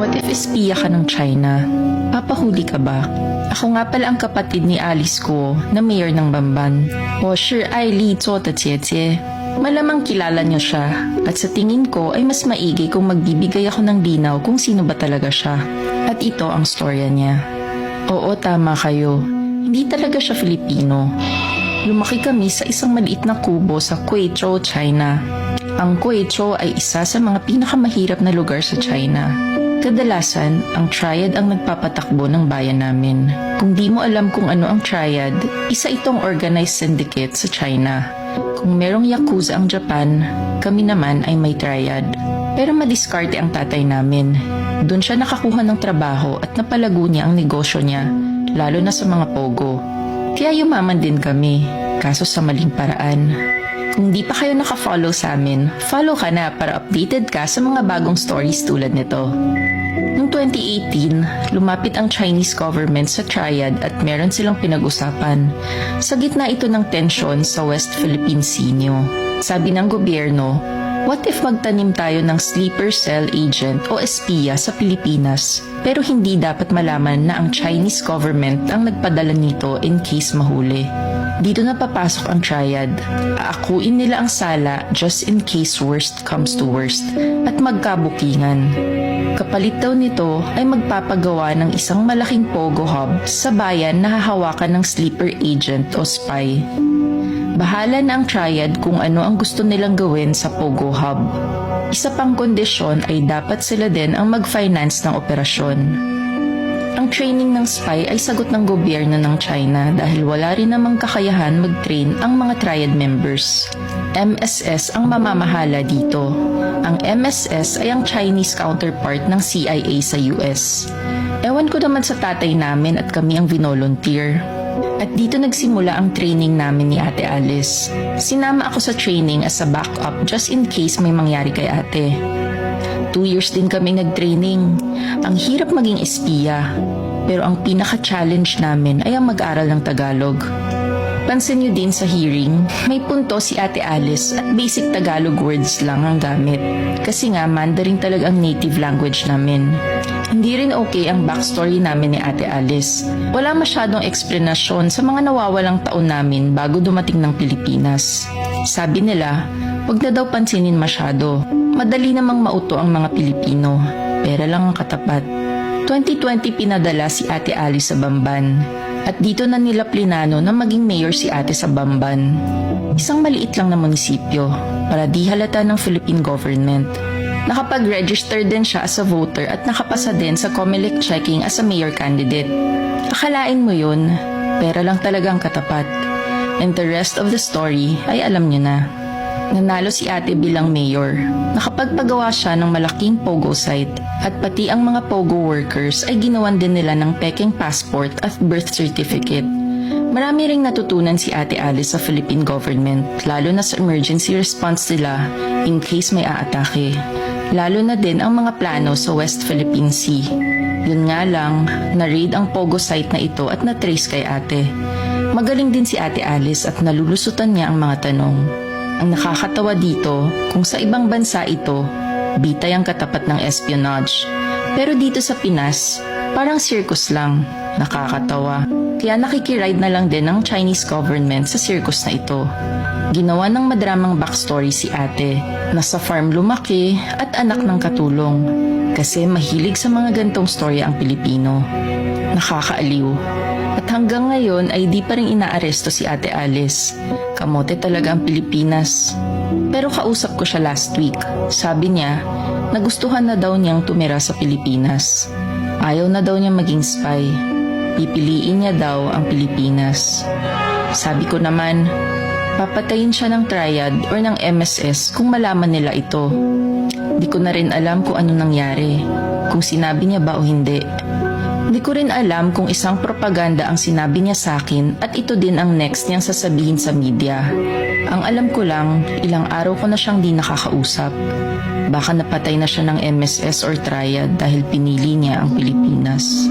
What if espiya ka ng China? Papahuli ka ba? Ako nga pala ang kapatid ni Alice ko na mayor ng Bamban. 我是艾丽做的姐姐. Malamang kilala niyo siya at sa tingin ko ay mas maigi kung magbibigay ako ng linaw kung sino ba talaga siya. At ito ang storya niya. Oo, tama kayo. Hindi talaga siya Filipino. Lumaki kami sa isang maliit na kubo sa Guizhou, China. Ang Guizhou ay isa sa mga pinakamahirap na lugar sa China. Kadalasan, ang triad ang nagpapatakbo ng bayan namin. Kung di mo alam kung ano ang triad, isa itong organized syndicate sa China. Kung merong yakuza ang Japan, kami naman ay may triad. Pero madiskarte ang tatay namin. Doon siya nakakuha ng trabaho at napalago niya ang negosyo niya, lalo na sa mga pogo. Kaya yumaman din kami, kaso sa maling paraan. Kung di pa kayo naka-follow sa amin, follow ka na para updated ka sa mga bagong stories tulad nito. Noong 2018, lumapit ang Chinese government sa Triad at meron silang pinag-usapan. Sa gitna ito ng tensyon sa West Philippine Sea. Sabi ng gobyerno, what if magtanim tayo ng sleeper cell agent o espiya sa Pilipinas, pero hindi dapat malaman na ang Chinese government ang nagpadala nito in case mahuli. Dito na papasok ang Triad. Aakuin nila ang sala just in case worst comes to worst at magkabukingan. Kapalit daw nito ay magpapagawa ng isang malaking pogo hub sa bayan na hahawakan ng sleeper agent o spy. Bahala na ang Triad kung ano ang gusto nilang gawin sa pogo hub. Isa pang kondisyon ay dapat sila din ang mag-finance ng operasyon. Ang training ng spy ay sagot ng gobyerno ng China dahil wala rin namang kakayahan mag-train ang mga Triad members. MSS ang mamamahala dito. Ang MSS ay ang Chinese counterpart ng CIA sa US. Ewan ko naman sa tatay namin at kami ang vinolunteer. At dito nagsimula ang training namin ni Ate Alice. Sinama ako sa training as a backup just in case may mangyari kay ate. 2 years din kami nag-training. Ang hirap maging espiya. Pero ang pinaka-challenge namin ay ang mag-aral ng Tagalog. Pansin nyo din sa hearing, may punto si Ate Alice at basic Tagalog words lang ang gamit. Kasi nga Mandarin talaga ang native language namin. Hindi rin okay ang backstory namin ni Ate Alice. Wala masyadong eksplanasyon sa mga nawawalang taon namin bago dumating ng Pilipinas. Sabi nila, wag na daw pansinin masyado. Madali namang mauto ang mga Pilipino. Pera lang ang katapat. 2020 pinadala si Ate Alice sa Bamban. At dito na nila plinano na maging mayor si ate sa Bamban. Isang maliit lang na munisipyo para di halata ng Philippine government. Nakapag-register din siya as a voter at nakapasa din sa COMELEC checking as a mayor candidate. Akalain mo yun, pera lang talagang katapat. And the rest of the story ay alam niyo na. Nanalo si ate bilang mayor. Nakapagpagawa siya ng malaking pogo site at pati ang mga pogo workers ay ginawan din nila ng peking passport at birth certificate. Marami ring natutunan si Ate Alice sa Philippine government, lalo na sa emergency response nila in case may aatake. Lalo na din ang mga plano sa West Philippine Sea. Yun nga lang, na-raid ang pogo site na ito at na-trace kay ate. Magaling din si Ate Alice at nalulusutan niya ang mga tanong. Ang nakakatawa dito, kung sa ibang bansa ito, bitay ang katapat ng espionage. Pero dito sa Pinas, parang circus lang, nakakatawa. Kaya nakikiride na lang din ng Chinese government sa circus na ito. Ginawa ng madramang backstory si ate, nasa farm lumaki at anak ng katulong. Kasi mahilig sa mga gantong storya ang Pilipino. Nakakaaliw. At hanggang ngayon ay di pa rin inaaresto si Ate Alice. Kamote talaga ang Pilipinas. Pero kausap ko siya last week. Sabi niya, nagustuhan na daw niyang tumira sa Pilipinas. Ayaw na daw niya maging spy. Pipiliin niya daw ang Pilipinas. Sabi ko naman, papatayin siya ng Triad or ng MSS kung malaman nila ito. Di ko na rin alam kung ano nangyari, kung sinabi niya ba o hindi. Hindi ko rin alam kung isang propaganda ang sinabi niya sa akin at ito din ang next niyang sasabihin sa media. Ang alam ko lang, ilang araw ko na siyang di nakakausap. Baka napatay na siya ng MSS or Triad dahil pinili niya ang Pilipinas.